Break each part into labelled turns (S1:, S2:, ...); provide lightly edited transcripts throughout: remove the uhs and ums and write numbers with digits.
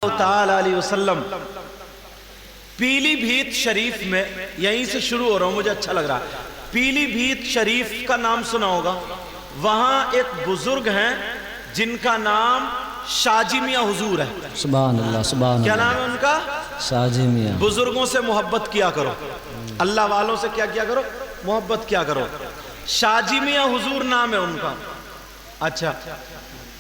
S1: ताला अलैहि वसल्लम पीली भीत शरीफ में, यहीं से शुरू हो रहा हूं, मुझे अच्छा लग रहा है। पीली भीत शरीफ का नाम सुना होगा। वहां एक बुजुर्ग हैं जिनका नाम शाजी मियां हुजूर है।
S2: सुभान अल्लाह, सुभान
S1: क्या
S2: अल्लाह।
S1: नाम है उनका?
S2: शाजी मियां।
S1: बुजुर्गों से मोहब्बत किया करो, अल्लाह वालों से क्या किया करो? मोहब्बत किया करो। शाजी मियां हुजूर नाम है उनका। अच्छा,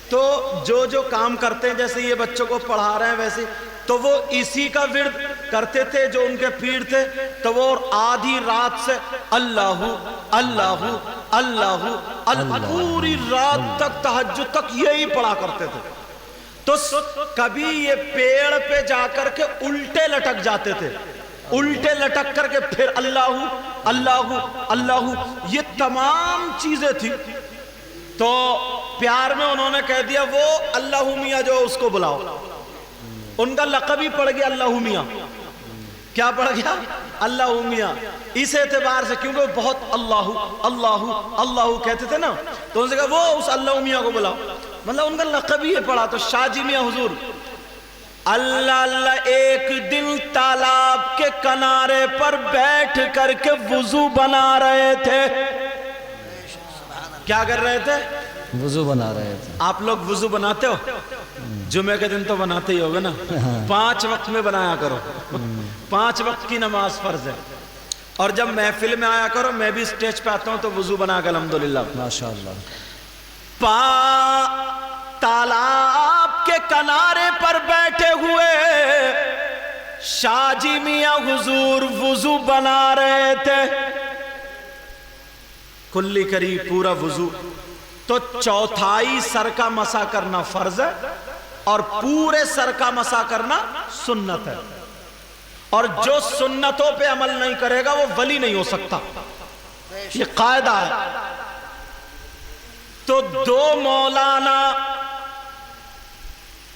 S1: तो जो काम करते हैं, जैसे ये बच्चों को पढ़ा रहे हैं वैसे, तो वो इसी का विर्द करते थे जो उनके पीर थे। तो वो आधी रात से अल्लाहु अल्लाहु अल्लाहु अल्लाह पूरी रात तक तहज्जुद तक यही पढ़ा करते थे। तो कभी ये पेड़ पे जाकर के उल्टे लटक जाते थे, उल्टे लटक करके फिर अल्लाहु अल्लाहु अल्लाहु, ये तमाम चीजें थी। तो प्यार में उन्होंने कह दिया वो अल्लाहु मियां जो उसको बुलाओ। उनका लक़ब ही पड़ गया अल्लाहु मियां। क्या पड़ गया? अल्लाहु मियां। इस एतबार से क्योंकि वो बहुत अल्लाहु अल्लाहु अल्लाहु कहते थे ना, तो उनसे कहा वो उस अल्लाहु मियां को बुलाओ, मतलब उनका लक़ब ही पड़ा। तो शाजी मियां हुजूर अल्लाह अल्लाह एक दिन तालाब के किनारे पर बैठ करके वुजू बना रहे थे। क्या कर रहे थे?
S2: वुजू बना रहे थे।
S1: आप लोग वुजू बनाते हो? जुमे के दिन तो बनाते ही होगे ना। 5 वक्त में बनाया करो, 5 वक्त की नमाज फर्ज है। और जब महफिल में आया करो, मैं भी स्टेज पे आता हूं तो वुजू बना कर अल्हम्दुलिल्लाह
S2: माशाअल्लाह।
S1: तालाब के किनारे पर बैठे हुए शाजी मियां हुजूर वुजू बना रहे थे। कुल्ली करी पूरा वुजू, तो चौथाई सर का मसा करना फर्ज है और पूरे सर का मसा करना सुन्नत है। और जो सुन्नतों पे अमल नहीं करेगा वो वली नहीं हो सकता, ये कायदा है। तो 2 मौलाना,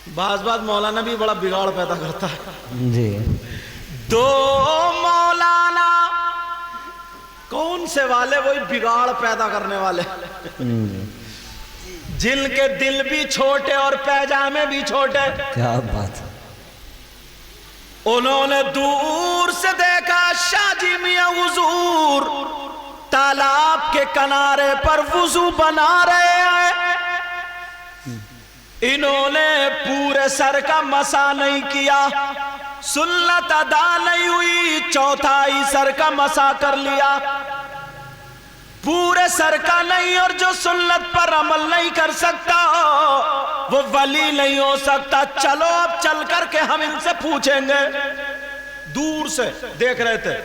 S1: बाज मौलाना भी बड़ा बिगाड़ पैदा करता है
S2: जी।
S1: 2 मौलाना कौन से वाले? वही बिगाड़ पैदा करने वाले जिनके दिल भी छोटे और पैजामे भी छोटे।
S2: क्या बात है।
S1: उन्होंने दूर से देखा शाजी मियां हुजूर तालाब के किनारे पर वुजू बना रहे हैं। इन्होंने पूरे सर का मसा नहीं किया, सुन्नत अदा नहीं हुई, चौथाई सर का मसा कर लिया, पूरे सर का नहीं। और जो सुन्नत पर अमल नहीं कर सकता वो वली नहीं हो सकता। चलो अब चल करके हम इनसे पूछेंगे। दूर से देख रहे थे,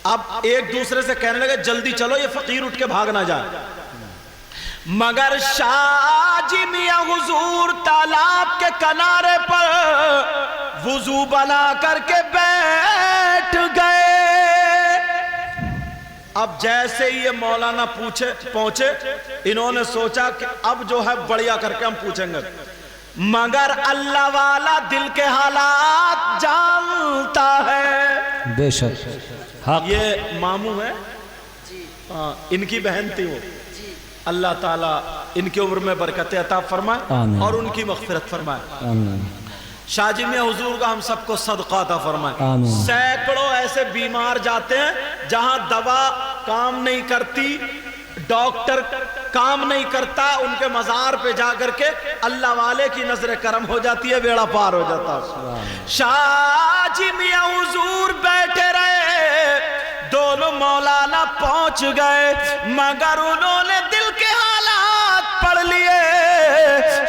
S1: अब एक दूसरे से कहने लगे जल्दी चलो, ये फकीर उठ के भाग ना जाए। मगर शाजी मियां हुजूर तालाब के किनारे पर वुजू बना करके बैठ गए। अब जैसे ही ये मौलाना पहुंचे, इन्होंने सोचा कि अब जो है बढ़िया करके हम पूछेंगे। मगर अल्लाह वाला दिल के हालात जानता है।
S2: बेशक
S1: हाँ, ये मामू है, इनकी बहन थी वो। अल्लाह ताला इनकी उम्र में बरकत अता फरमाए और उनकी मग़फ़िरत फरमाए। शाजी मियां हुजूर का हम सबको सदका अता फरमाए। सैकड़ों ऐसे बीमार जाते हैं जहां दवा काम नहीं करती, डॉक्टर काम नहीं करता, उनके मज़ार पे जाकर के अल्लाह वाले की नजर करम हो जाती है, बेड़ा पार हो जाता है। शाजी मियां हुजूर बैठे रहे, दोनों मौलाना पहुंच गए, मगर उन्होंने दिल के हालात पढ़ लिए।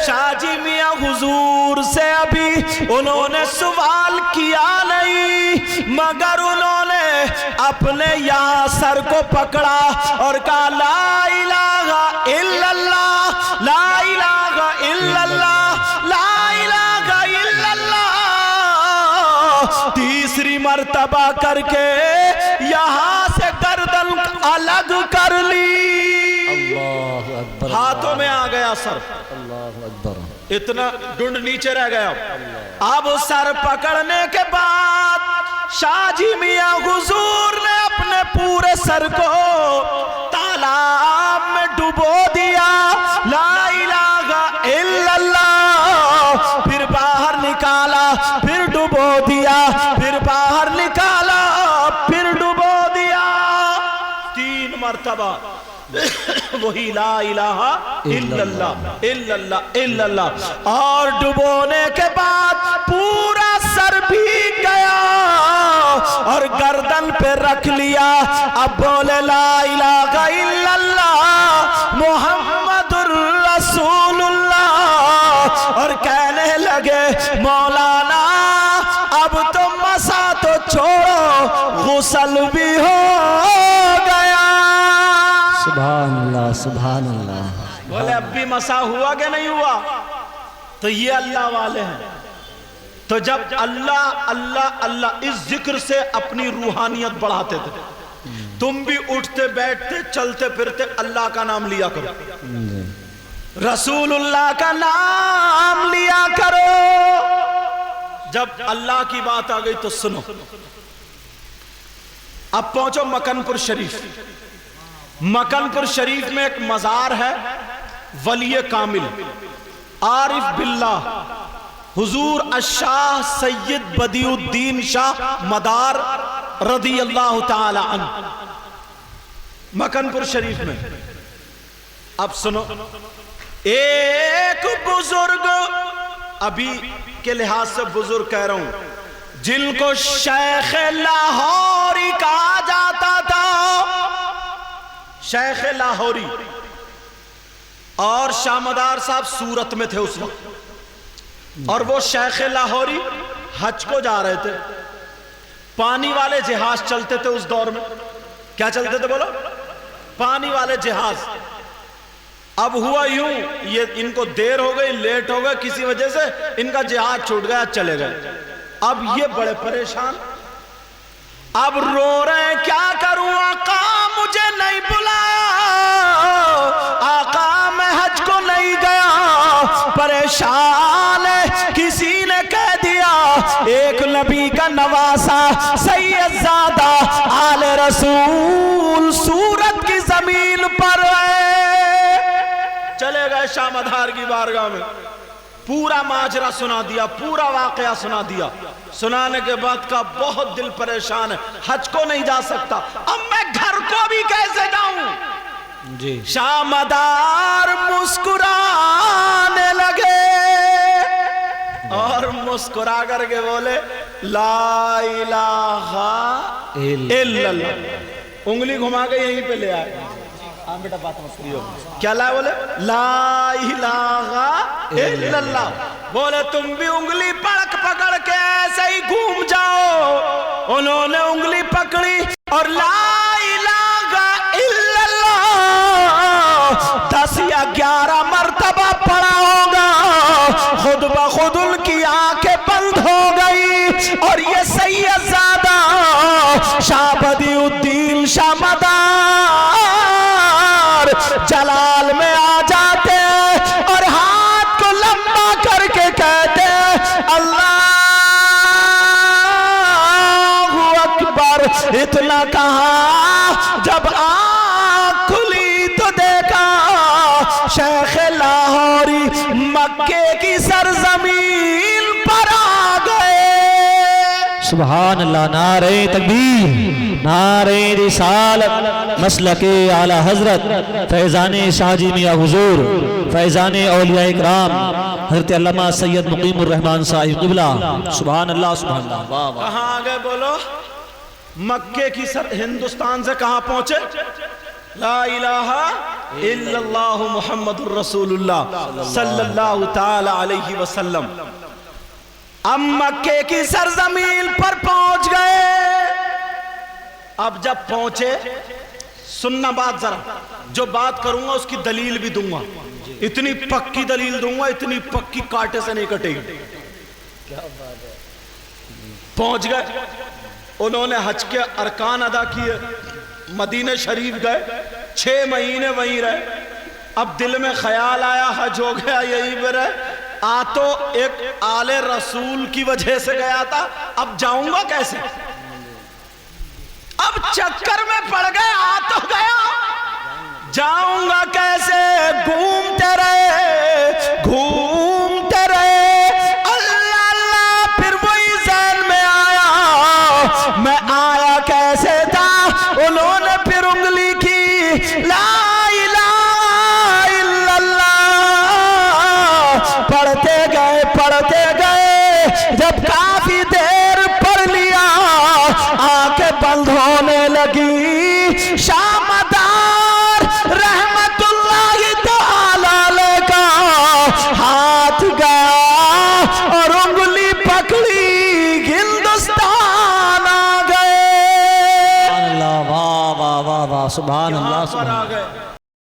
S1: शाजी मियां हुजूर से अभी उन्होंने सवाल किया नहीं, मगर उन्होंने अपने यहाँ सर को पकड़ा और कहा ला इलाहा इल्लल्लाह, ला इलाहा इल्लल्लाह, ला इलाहा इल्लल्लाह। तीसरी मर्तबा करके यहाँ से गर्दन अलग कर ली।
S2: अल्लाहु अकबर।
S1: हाथों में आ गया सर,
S2: अल्लाहु अकबर।
S1: इतना डुंड नीचे रह गया। अब सर पकड़ने के बाद शाजी मियां हुजूर ने अपने पूरे सर को तालाब में डुबो दिया। ला इलाहा इल्लल्लाह। फिर बाहर निकाला پھر ڈبو دیا، پھر باہر نکالا، پھر ڈبو دیا، 3 مرتبہ وہی لا الہ الا اللہ الا اللہ الا اللہ، اور ڈبونے کے بعد پورا سر بھیگ گیا اور گردن پہ رکھ لیا، اب بولے لا الہ الا اللہ محمد الرسول اللہ، اور کہنے لگے مولانا اب تو مسا تو چھوڑو غسل بھی ہو گیا۔
S2: سبحان اللہ سبحان اللہ۔
S1: بولے اب بھی مسا ہوا کہ نہیں ہوا؟ تو یہ اللہ والے ہیں۔ تو جب اللہ اللہ اللہ اس ذکر سے اپنی روحانیت بڑھاتے تھے، تم بھی اٹھتے بیٹھتے چلتے پھرتے اللہ کا نام لیا کرو، رسول اللہ کا نام لیا کرو۔ جب اللہ کی بات آ گئی تو سنو، اب پہنچو مکن پور شریف۔ مکن پور شریف میں ایک مزار ہے، ولی کامل عارف باللہ حضور الشاہ سید بدیع الدین شاہ مدار رضی اللہ تعالی عنہ، مکن پور شریف میں۔ اب سنو، ایک بزرگ، ابھی کے لحاظ سے بزرگ کہہ رہا ہوں، جن کو شیخ لاہوری کہا جاتا تھا، شیخ لاہوری، اور شاہ مدار صاحب سورت میں تھے اس وقت، اور وہ شیخ لاہوری حج کو جا رہے تھے، پانی والے جہاز چلتے تھے اس دور میں۔ کیا چلتے تھے بولو؟ پانی والے جہاز۔ اب ہوا یوں، یہ ان کو دیر ہو گئی، لیٹ ہو گئے کسی وجہ سے، ان کا جہاز چھوٹ گیا، چلے گئے۔ اب یہ بڑے پریشان، اب رو رہے ہیں کیا کروں آقا مجھے نہیں بلایا، آقا میں حج کو نہیں گیا، پریشان ہے۔ کسی نے کہہ دیا ایک نبی کا نواسا سید زادہ آل رسول سورت کی زمین پر ہے۔ چلے گئے شاہ مدار کی بارگاہ میں، پورا ماجرا سنا دیا، پورا واقعہ سنا دیا۔ سنانے کے بعد کا بہت دل پریشان ہے، حج کو نہیں جا سکتا، اب میں گھر کو بھی کیسے جاؤں؟
S2: جی
S1: شاہ مدار مسکرانے لگے اور مسکرا کر کے بولے لا الہ الا اللہ، انگلی گھما کے یہیں پہ لے آئے۔ بیٹا بات مسکری ہو، کیا لائے؟ بولے لا الہ الا اللہ۔ بولے تم بھی انگلی پکڑ کے ایسے ہی گھوم جاؤ۔ انہوں نے انگلی پکڑی اور لا الہ الا اللہ 10 یا 11 مرتبہ پڑھا ہوگا، خود بخود ان کی آنکھیں بند ہو گئی، اور یہ سید زادہ شاہ بدیع الدین شاہ مدار جلال میں آ جاتے ہیں اور ہاتھ کو لمبا کر کے کہتے ہیں اللہ اکبر۔ اتنا کہا، جب آنکھ کھلی تو دیکھا شیخ لاہوری مکے کی سرزمین پر آ گئے۔
S2: سبحان اللہ، نعرہ تکبیر، نعرہ رسالت، مسلک اعلی حضرت فیضان شاہ جی میاں حضور، فیضان اولیاء اکرام حضرت علامہ سید مقیم الرحمن صاحب قبلہ۔ سبحان اللہ سبحان اللہ، واہ واہ۔
S1: کہاں آگئے بولو؟ مکے کی ہندوستان سے کہاں پہنچے؟ لا الہ الا اللہ محمد الرسول اللہ صلی اللہ تعالی علیہ وسلم۔ اب مکے کی سرزمین پر پہنچ گئے۔ اب جب پہنچے، سننا بات ذرا، جو بات کروں گا اس کی دلیل بھی دوں گا، اتنی پکی دلیل دوں گا، اتنی پکی کاٹے سے نہیں کٹے گی۔ پہنچ گئے، انہوں نے حج کے ارکان ادا کیے، مدینہ شریف گئے، 6 مہینے وہیں رہے۔ اب دل میں خیال آیا حج ہو گیا یہیں پہ رہے، تو ایک آل رسول کی وجہ سے گیا تھا، اب جاؤں گا کیسے؟ اب چکر میں پڑ گئے، تو گیا، جاؤں گا کیسے؟ گھومتے رہے، اللہ اللہ
S2: جب کافی دیر پڑھ لیا آنکھیں بند ہونے لگی شامدار رحمت اللہ تعالی علیہ کا ہاتھ گیا اور انگلی پکڑی ہندوستان آ گئے. اللہ واہ واہ واہ واہ سبحان اللہ
S1: یہاں پر آ گئے.